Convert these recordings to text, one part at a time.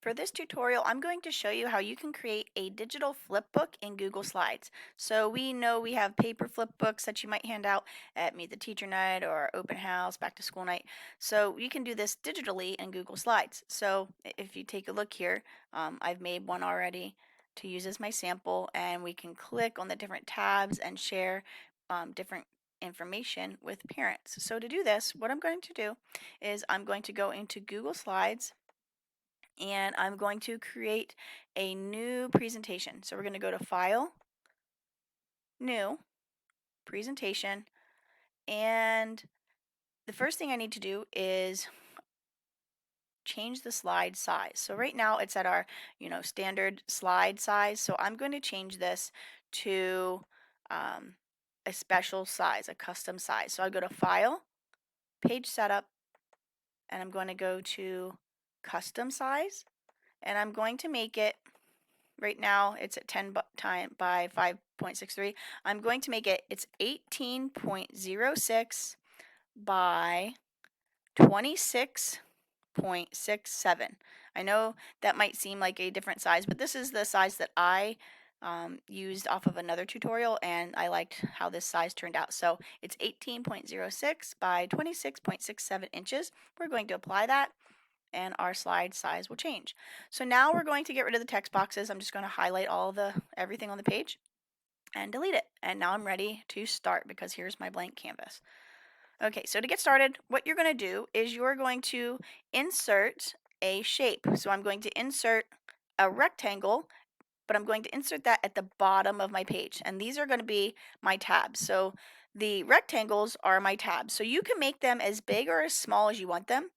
For this tutorial, I'm going to show you how you can create a digital flipbook in Google Slides. So we know we have paper flipbooks that you might hand out at Meet the Teacher Night or Open House, Back to School Night. So you can do this digitally in Google Slides. So if you take a look here, I've made one already to use as my sample, and we can click on the different tabs and share different information with parents. So to do this, what I'm going to do is I'm going to go into Google Slides and I'm going to create a new presentation. So we're going to go to File, New, Presentation, and the first thing I need to do is change the slide size. So right now it's at our, standard slide size. So I'm going to change this to a special size, a custom size. So I go to File, Page Setup, and I'm going to go to Custom Size, and I'm going to make it. Right now it's at 10 by 5.63. I'm going to make it's 18.06 by 26.67. I know that might seem like a different size, but this is the size that I used off of another tutorial, and I liked how this size turned out. So it's 18.06 by 26.67 inches. We're going to apply that, and our slide size will change. So now we're going to get rid of the text boxes. I'm just going to highlight everything on the page and delete it. And now I'm ready to start because here's my blank canvas. Okay, so to get started, what you're going to do is you're going to insert a shape. So I'm going to insert a rectangle, but I'm going to insert that at the bottom of my page. And these are going to be my tabs. So the rectangles are my tabs. So you can make them as big or as small as you want them.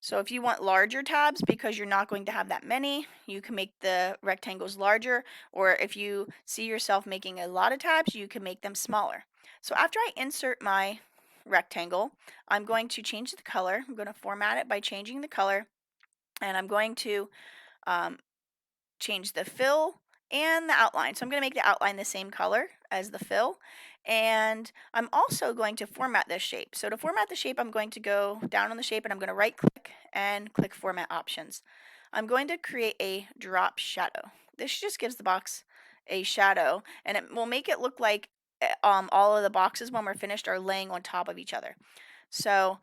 So if you want larger tabs because you're not going to have that many, you can make the rectangles larger, or if you see yourself making a lot of tabs, you can make them smaller. So after I insert my rectangle, I'm going to change the color. I'm going to format it by changing the color, and I'm going to change the fill and the outline. So I'm going to make the outline the same color as the fill. And I'm also going to format this shape. So to format the shape, I'm going to go down on the shape and I'm going to right click and click Format Options. I'm going to create a drop shadow. This just gives the box a shadow, and it will make it look like all of the boxes when we're finished are laying on top of each other. So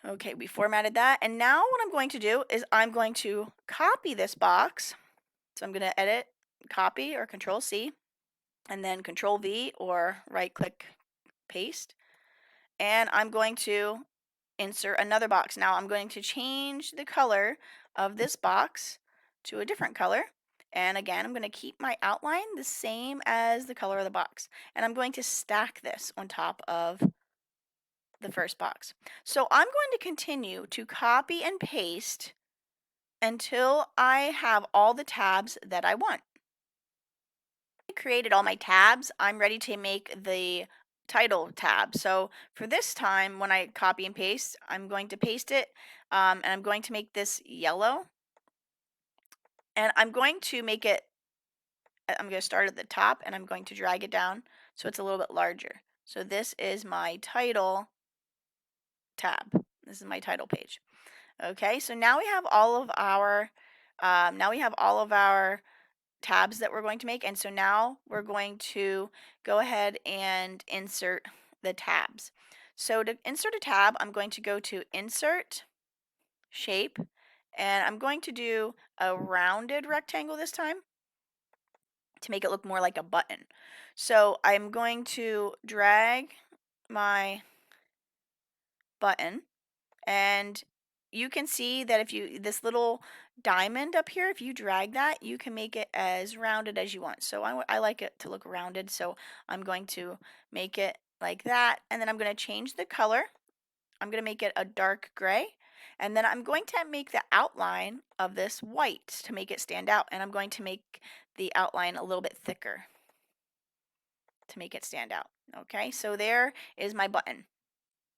okay, we formatted that, and now what I'm going to do is I'm going to copy this box. So I'm going to edit, copy, or Control C, and then Control V or right click paste. And I'm going to insert another box. Now I'm going to change the color of this box to a different color. And again, I'm going to keep my outline the same as the color of the box. And I'm going to stack this on top of the first box. So I'm going to continue to copy and paste until I have all the tabs that I want. Created all my tabs, I'm ready to make the title tab. So for this time, when I copy and paste, I'm going to paste it, and I'm going to make this yellow, and I'm going to make it, I'm going to start at the top and I'm going to drag it down so it's a little bit larger. So this is my title tab. This is my title page. Okay, so now we have all of our tabs that we're going to make, and so now we're going to go ahead and insert the tabs. So to insert a tab, I'm going to go to Insert, Shape, and I'm going to do a rounded rectangle this time to make it look more like a button. So I'm going to drag my button, and you can see that this little diamond up here, if you drag that, you can make it as rounded as you want. So I like it to look rounded, so I'm going to make it like that, and then I'm going to change the color. I'm going to make it a dark gray, and then I'm going to make the outline of this white to make it stand out, and I'm going to make the outline a little bit thicker to make it stand out. Okay, so there is my button.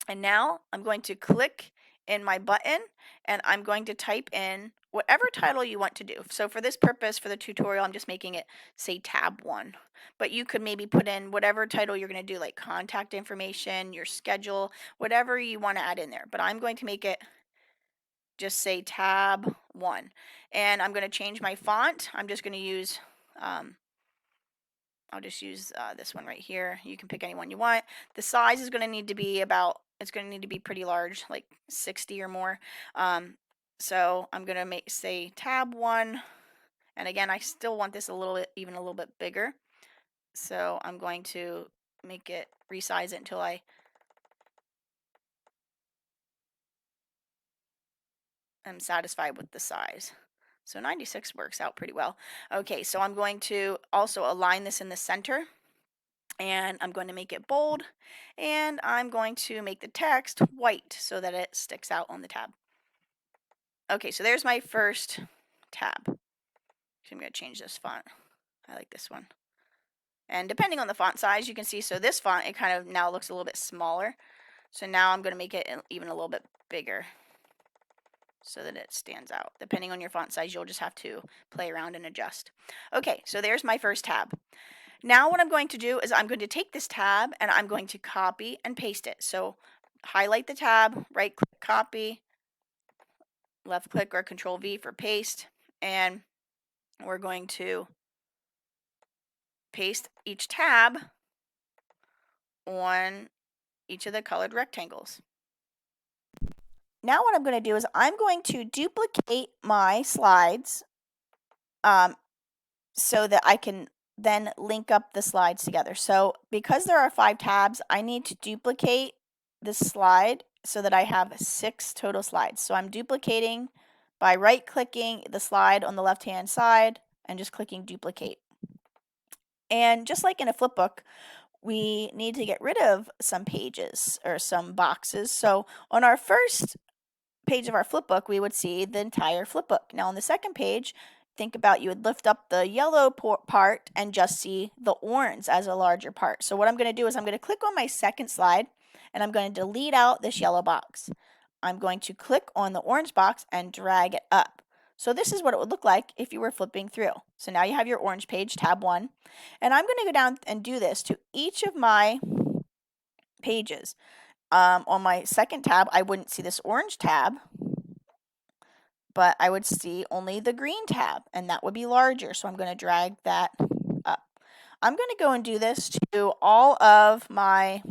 And now I'm going to click in my button, and I'm going to type in whatever title you want to do. So for this purpose, for the tutorial, I'm just making it say tab 1. But you could maybe put in whatever title you're going to do, like contact information, your schedule, whatever you want to add in there. But I'm going to make it just say tab 1. And I'm going to change my font. I'm just going to use, I'll just use this one right here. You can pick any one you want. The size is going to need to be it's going to need to be pretty large, like 60 or more. So I'm going to say tab 1. And again, I still want this even a little bit bigger. So I'm going to resize it until I am satisfied with the size. So 96 works out pretty well. Okay, so I'm going to also align this in the center, and I'm going to make it bold, and I'm going to make the text white so that it sticks out on the tab. Okay, so there's my first tab. So I'm going to change this font. I like this one. And depending on the font size, you can see, so this font, it kind of now looks a little bit smaller. So now I'm going to make it even a little bit bigger so that it stands out. Depending on your font size, you'll just have to play around and adjust. Okay, so there's my first tab. Now what I'm going to do is I'm going to take this tab and I'm going to copy and paste it. So highlight the tab, right click copy, left click or control V for paste, and we're going to paste each tab on each of the colored rectangles. Now what I'm going to do is I'm going to duplicate my slides so that I can then link up the slides together. So because there are 5 tabs, I need to duplicate this slide so that I have 6 total slides. So I'm duplicating by right-clicking the slide on the left-hand side and just clicking duplicate. And just like in a flipbook, we need to get rid of some pages or some boxes. So on our first page of our flipbook, we would see the entire flipbook. Now on the second page, think about you would lift up the yellow part and just see the orange as a larger part. So what I'm going to do is I'm going to click on my second slide and I'm going to delete out this yellow box. I'm going to click on the orange box and drag it up. So this is what it would look like if you were flipping through. So now you have your orange page, tab 1. And I'm going to go down and do this to each of my pages. On my second tab, I wouldn't see this orange tab, but I would see only the green tab, and that would be larger. So I'm going to drag that up. I'm going to go and do this to all of my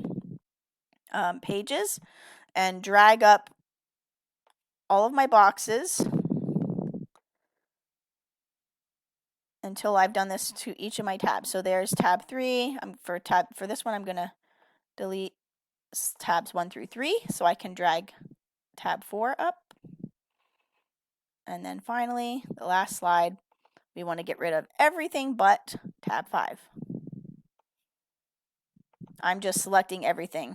pages and drag up all of my boxes until I've done this to each of my tabs. So there's tab 3. For this one, I'm going to delete tabs 1 through 3 so I can drag tab 4 up. And then finally, the last slide, we want to get rid of everything but tab 5. I'm just selecting everything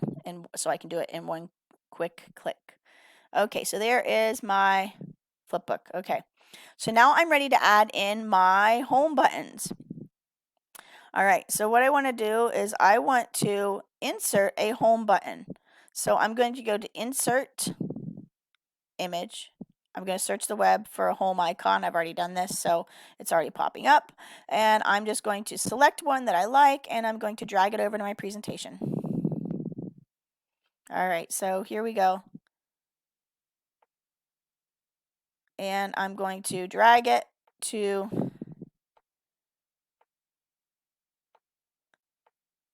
so I can do it in one quick click. Okay, so there is my flipbook. Okay, so now I'm ready to add in my home buttons. All right, so what I want to do is I want to insert a home button. So I'm going to go to Insert, Image. I'm going to search the web for a home icon. I've already done this, so it's already popping up. And I'm just going to select one that I like, and I'm going to drag it over to my presentation. All right, so here we go. And I'm going to drag it to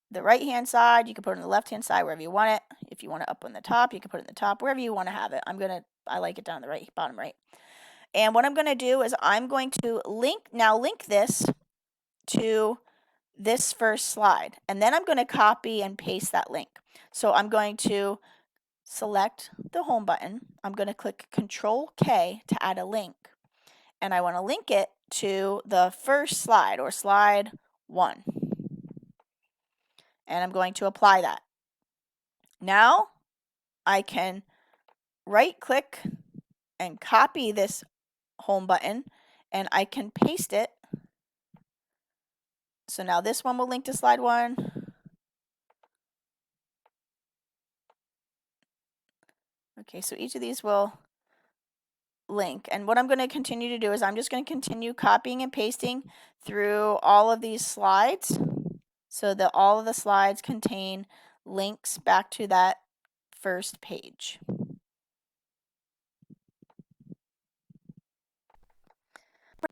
the right-hand side. You can put it on the left-hand side, wherever you want it. If you want it up on the top, you can put it in the top, wherever you want to have it. I like it down the right, bottom right. And what I'm going to do is I'm going to link this to this first slide. And then I'm going to copy and paste that link. So I'm going to select the home button. I'm going to click Control K to add a link. And I want to link it to the first slide, or slide 1. And I'm going to apply that. Now I can right click and copy this home button, and I can paste it. So now this one will link to slide 1. Okay, so each of these will link. And what I'm going to continue to do is I'm just going to continue copying and pasting through all of these slides so that all of the slides contain links back to that first page.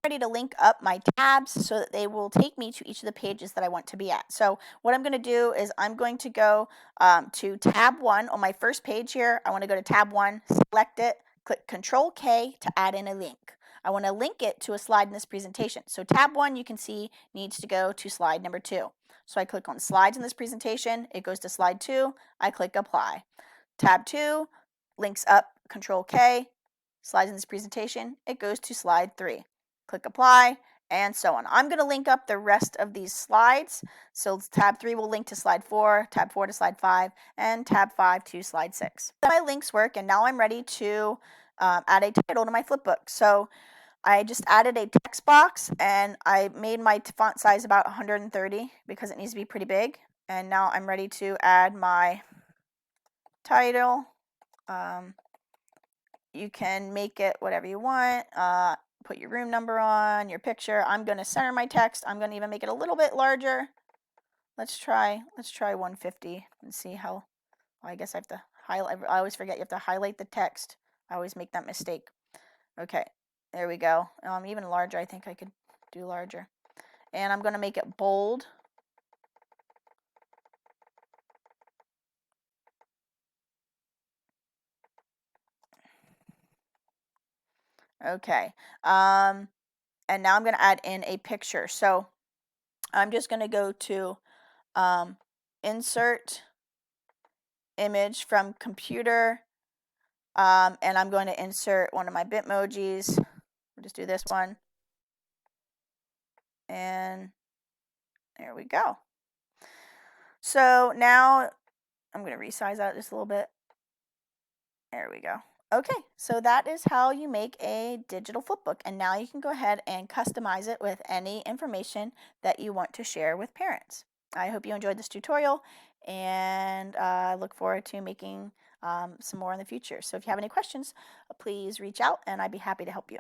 ready to link up my tabs so that they will take me to each of the pages that I want to be at. So what I'm going to do is I'm going to go to tab 1 on my first page here. I want to go to tab 1, select it, click Control K to add in a link. I want to link it to a slide in this presentation. So tab 1, you can see, needs to go to slide number 2. So I click on slides in this presentation, it goes to slide 2, I click apply. Tab 2 links up, Control K, slides in this presentation, it goes to slide 3. Click apply, and so on. I'm going to link up the rest of these slides. So tab 3 will link to slide 4, tab 4 to slide 5, and tab 5 to slide 6. My links work, and now I'm ready to add a title to my flipbook. So I just added a text box, and I made my font size about 130 because it needs to be pretty big. And now I'm ready to add my title. You can make it whatever you want. Put your room number on, your picture. I'm going to center my text. I'm going to even make it a little bit larger. Let's try 150 and see how. Well, I guess I have to highlight. I always forget you have to highlight the text. I always make that mistake. Okay, there we go. Even larger. I think I could do larger. And I'm going to make it bold. Okay. And now I'm going to add in a picture. So I'm just going to go to insert image from computer, and I'm going to insert one of my Bitmojis. We'll just do this one, and there we go. So now I'm going to resize that just a little bit. There we go. Okay, so that is how you make a digital flipbook, and now you can go ahead and customize it with any information that you want to share with parents. I hope you enjoyed this tutorial, and I look forward to making some more in the future. So if you have any questions, please reach out, and I'd be happy to help you.